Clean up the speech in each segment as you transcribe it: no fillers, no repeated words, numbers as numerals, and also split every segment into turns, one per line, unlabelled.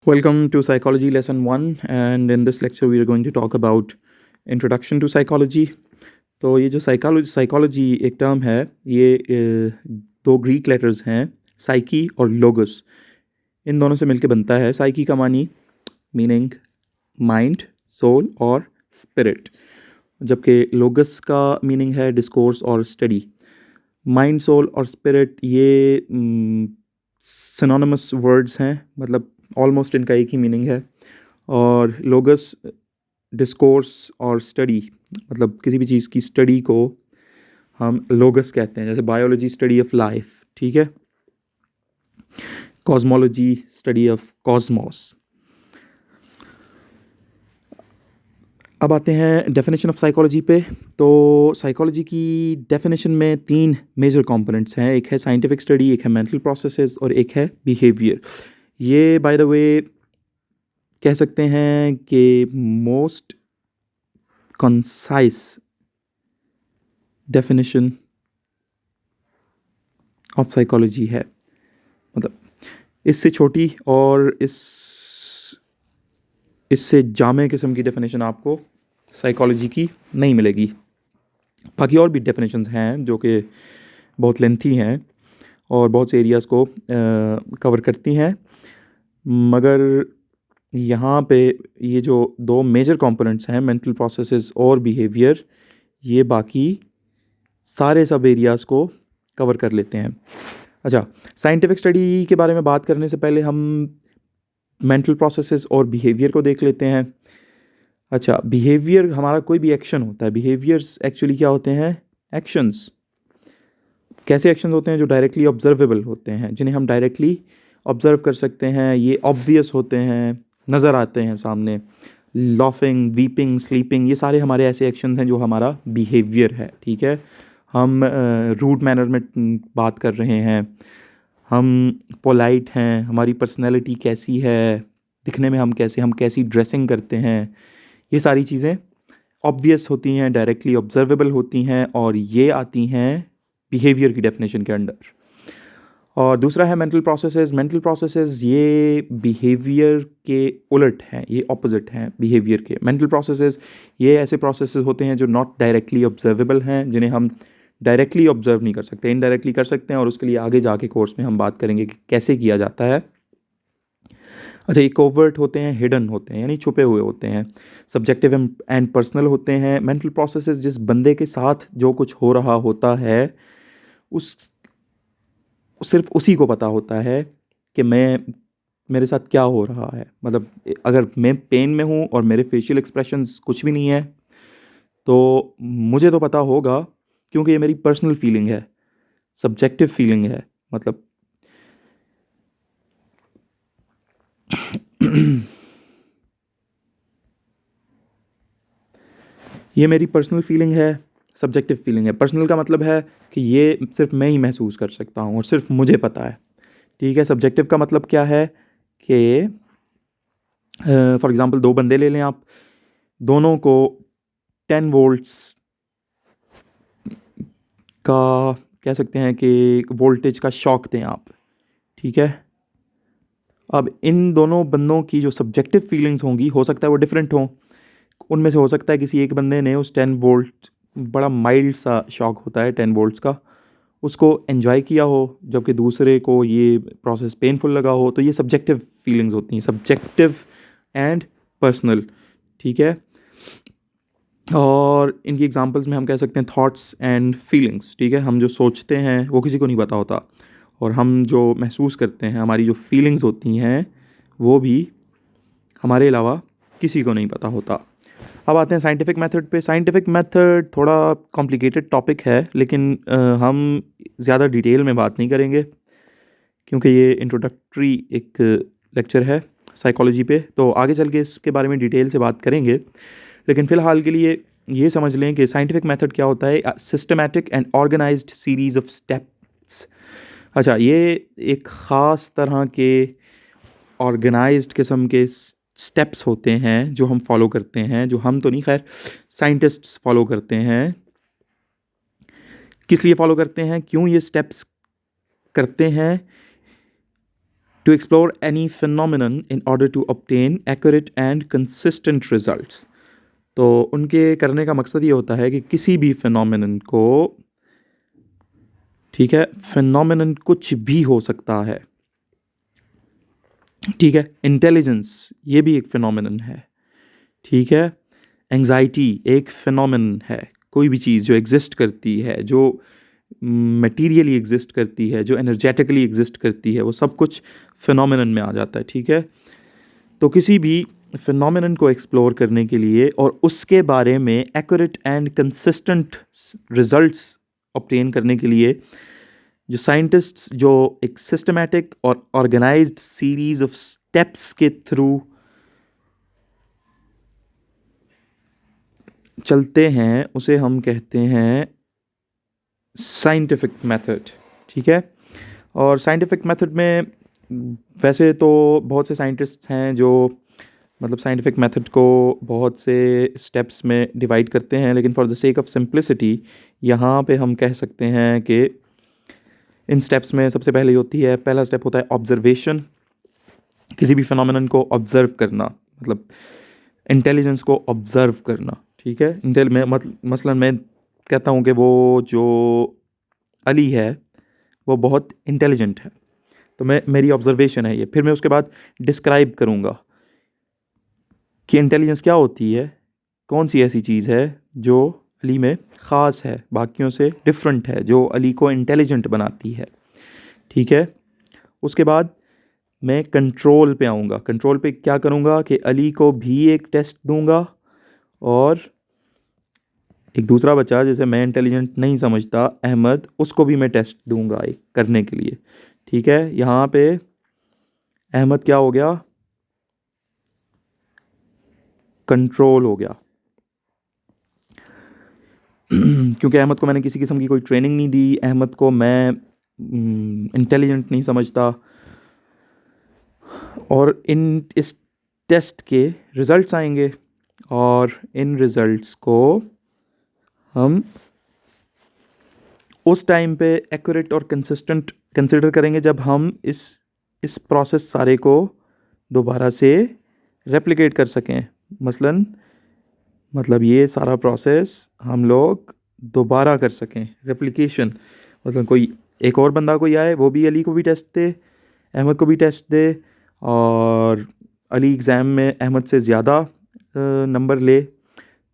Welcome to Psychology Lesson 1, and in this lecture we are going to talk about Introduction to Psychology. तो ये जो psychology एक term है, ये दो ग्रीक लेटर्स हैं, साइकी और लोगस. इन दोनों से मिलकर बनता है. साइकी का मीनिंग माइंड, सोल और स्पिरिट, जबकि लोगस का मीनिंग है डिस्कोर्स और स्टडी. माइंड, सोल और स्पिरिट ये सिनोनिमस वर्ड्स हैं, मतलब ऑलमोस्ट इनका एक ही मीनिंग है. और लोगस डिस्कोर्स और स्टडी, मतलब किसी भी चीज़ की स्टडी को हम लोगस कहते हैं. जैसे बायोलॉजी स्टडी ऑफ लाइफ, ठीक है. Cosmology study of Cosmos. अब आते हैं डेफिनेशन ऑफ साइकोलॉजी पे. तो साइकोलॉजी की डेफिनेशन में 3 मेजर कंपोनेंट्स हैं. एक है साइंटिफिक स्टडी, एक है मेंटल प्रोसेसेस और एक है बिहेवियर. ये बाय द वे कह सकते हैं कि most concise definition of psychology है. मतलब इससे छोटी और इससे जामे किस्म की डेफिनेशन आपको साइकोलॉजी की नहीं मिलेगी. बाकी और भी डेफिनेशंस हैं जो कि बहुत लेंथी हैं और बहुत से एरियाज़ को कवर करती हैं, मगर यहाँ पे ये जो 2 मेजर कंपोनेंट्स हैं, मेंटल प्रोसेसेस और बिहेवियर, ये बाकी सारे सब एरियाज़ को कवर कर लेते हैं. अच्छा, साइंटिफिक स्टडी के बारे में बात करने से पहले हम मेंटल प्रोसेसेस और बिहेवियर को देख लेते हैं. अच्छा, बिहेवियर हमारा कोई भी एक्शन होता है. बिहेवियर्स एक्चुअली क्या होते हैं? एक्शंस. कैसे एक्शंस होते हैं? जो डायरेक्टली ऑब्जर्वेबल होते हैं, जिन्हें हम डायरेक्टली ऑब्जर्व कर सकते हैं. ये ऑब्वियस होते हैं, नज़र आते हैं सामने. लॉफिंग, वीपिंग, स्लीपिंग, ये सारे हमारे ऐसे एक्शंस हैं जो हमारा बिहेवियर है, ठीक है. हम रूड मैनर में बात कर रहे हैं, हम पोलाइट हैं, हमारी पर्सनैलिटी कैसी है, दिखने में हम कैसी ड्रेसिंग करते हैं, ये सारी चीज़ें ऑब्वियस होती हैं, डायरेक्टली ऑब्जर्वेबल होती हैं, और ये आती हैं बिहेवियर की डेफिनेशन के अंडर. और दूसरा है मेंटल प्रोसेसेस. मेंटल प्रोसेसेस ये बिहेवियर के उलट हैं, ये ऑपोजिट हैं बिहेवियर के. मेंटल प्रोसेसेस ये ऐसे प्रोसेसेस होते हैं जो नॉट डायरेक्टली ऑब्जर्वेबल हैं, जिन्हें हम डायरेक्टली ऑब्जर्व नहीं कर सकते, इनडायरेक्टली कर सकते हैं, और उसके लिए आगे जाके कोर्स में हम बात करेंगे कि कैसे किया जाता है. अच्छा, ये कोवर्ट होते हैं, हिडन होते हैं, यानी छुपे हुए होते हैं, सब्जेक्टिव एंड पर्सनल होते हैं. मेंटल प्रोसेसेस जिस बंदे के साथ जो कुछ हो रहा होता है, उस सिर्फ उसी को पता होता है कि मेरे साथ क्या हो रहा है. मतलब अगर मैं पेन में हूँ और मेरे फेशियल एक्सप्रेशंस कुछ भी नहीं है, तो मुझे तो पता होगा, क्योंकि ये मेरी पर्सनल फीलिंग है, सब्जेक्टिव फीलिंग है. मतलब ये मेरी पर्सनल फीलिंग है, सब्जेक्टिव फीलिंग है. पर्सनल का मतलब है कि ये सिर्फ मैं ही महसूस कर सकता हूँ और सिर्फ मुझे पता है, ठीक है. सब्जेक्टिव का मतलब क्या है कि फॉर एग्ज़ाम्पल 2 बंदे ले लें आप, दोनों को 10 वोल्ट्स का कह सकते हैं कि वोल्टेज का शॉक दें आप, ठीक है. अब इन दोनों बंदों की जो सब्जेक्टिव फीलिंग्स होंगी, हो सकता है वो डिफरेंट हों. उनमें से हो सकता है किसी एक बंदे ने उस 10 वोल्ट, बड़ा माइल्ड सा शॉक होता है 10 वोल्ट्स का, उसको एन्जॉय किया हो, जबकि दूसरे को ये प्रोसेस पेनफुल लगा हो. तो ये सब्जेक्टिव फीलिंग्स होती हैं, सब्जेक्टिव एंड पर्सनल, ठीक है. और इनकी एग्जांपल्स में हम कह सकते हैं थॉट्स एंड फीलिंग्स, ठीक है. हम जो सोचते हैं वो किसी को नहीं पता होता, और हम जो महसूस करते हैं, हमारी जो फीलिंग्स होती हैं, वो भी हमारे अलावा किसी को नहीं पता होता. अब आते हैं साइंटिफिक मेथड पे. साइंटिफिक मेथड थोड़ा कॉम्प्लिकेटेड टॉपिक है, लेकिन हम ज़्यादा डिटेल में बात नहीं करेंगे, क्योंकि ये इंट्रोडक्टरी एक लेक्चर है साइकोलॉजी पे. तो आगे चल के इसके बारे में डिटेल से बात करेंगे, लेकिन फ़िलहाल के लिए ये समझ लें कि साइंटिफिक मेथड क्या होता है. Systematic and organised series of steps. अच्छा, ये एक ख़ास तरह के ऑर्गेनाइज्ड किस्म के स्टेप्स होते हैं जो हम फॉलो करते हैं, जो हम तो नहीं, खैर साइंटिस्ट्स फॉलो करते हैं. किस लिए फॉलो करते हैं, क्यों ये स्टेप्स करते हैं, to explore any phenomenon in order to obtain accurate and consistent results. तो उनके करने का मकसद ये होता है कि किसी भी फिनोमिनन को, ठीक है, फिनोमिनन कुछ भी हो सकता है, ठीक है, इंटेलिजेंस ये भी एक फिनोमिनन है, ठीक है, एंग्जाइटी एक फिनोमिनन है, कोई भी चीज़ जो एग्जिस्ट करती है, जो मटेरियली एग्जिस्ट करती है, जो एनर्जेटिकली एग्जिस्ट करती है, वो सब कुछ फिनोमिनन में आ जाता है, ठीक है। तो किसी भी फिनोमिनन को एक्सप्लोर करने के लिए और उसके बारे में accurate and consistent results obtain करने के लिए जो साइंटिस्ट्स जो एक सिस्टमैटिक और ऑर्गेनाइज्ड सीरीज ऑफ स्टेप्स के थ्रू चलते हैं, उसे हम कहते हैं साइंटिफिक मेथड, ठीक है। और साइंटिफिक मेथड में वैसे तो बहुत से साइंटिस्ट्स हैं जो मतलब साइंटिफिक मेथड को बहुत से स्टेप्स में डिवाइड करते हैं, लेकिन for the sake of simplicity यहाँ पे हम कह सकते हैं कि इन स्टेप्स में सबसे पहले होती है, पहला स्टेप होता है ऑब्जर्वेशन, किसी भी फिनोमिनन को ऑब्जर्व करना, मतलब इंटेलिजेंस को ऑब्जर्व करना, ठीक है। मसलन मैं कहता हूँ कि वो जो अली है वो बहुत इंटेलिजेंट है, तो मेरी ऑब्जर्वेशन है ये। फिर मैं उसके बाद डिस्क्राइब करूँगा कि इंटेलिजेंस क्या होती है, कौन सी ऐसी चीज़ है जो अली में ख़ास है, बाकियों से डिफरेंट है, जो अली को इंटेलिजेंट बनाती है, ठीक है। उसके बाद मैं कंट्रोल पे आऊँगा। कंट्रोल पे क्या करूँगा कि अली को भी एक टेस्ट दूंगा और एक दूसरा बच्चा जैसे मैं इंटेलिजेंट नहीं समझता, अहमद, उसको भी मैं टेस्ट दूंगा एक करने के लिए, ठीक है। यहाँ पे अहमद क्या हो गया, कंट्रोल हो गया क्योंकि अहमद को मैंने किसी किस्म की कोई ट्रेनिंग नहीं दी, अहमद को मैं इंटेलिजेंट नहीं समझता, और इस टेस्ट के रिज़ल्ट्स आएंगे और इन रिज़ल्ट्स को हम उस टाइम पे एक्यूरेट और कंसिस्टेंट कंसिडर करेंगे जब हम इस प्रोसेस सारे को दोबारा से रेप्लिकेट कर सकें। मतलब ये सारा प्रोसेस हम लोग दोबारा कर सकें, रेप्लिकेशन, मतलब कोई एक और बंदा कोई आए, वो भी अली को भी टेस्ट दे, अहमद को भी टेस्ट दे, और अली एग्ज़ाम में अहमद से ज़्यादा नंबर ले,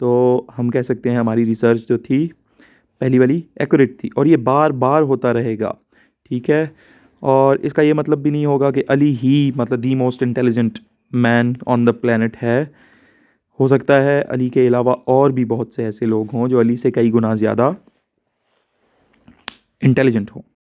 तो हम कह सकते हैं हमारी रिसर्च जो थी पहली वाली एक्यूरेट थी। और ये बार बार होता रहेगा, ठीक है। और इसका ये मतलब भी नहीं होगा कि अली ही मतलब the most intelligent man on the planet है। हो सकता है अली के अलावा और भी बहुत से ऐसे लोग हों जो अली से कई गुना ज़्यादा इंटेलिजेंट हों।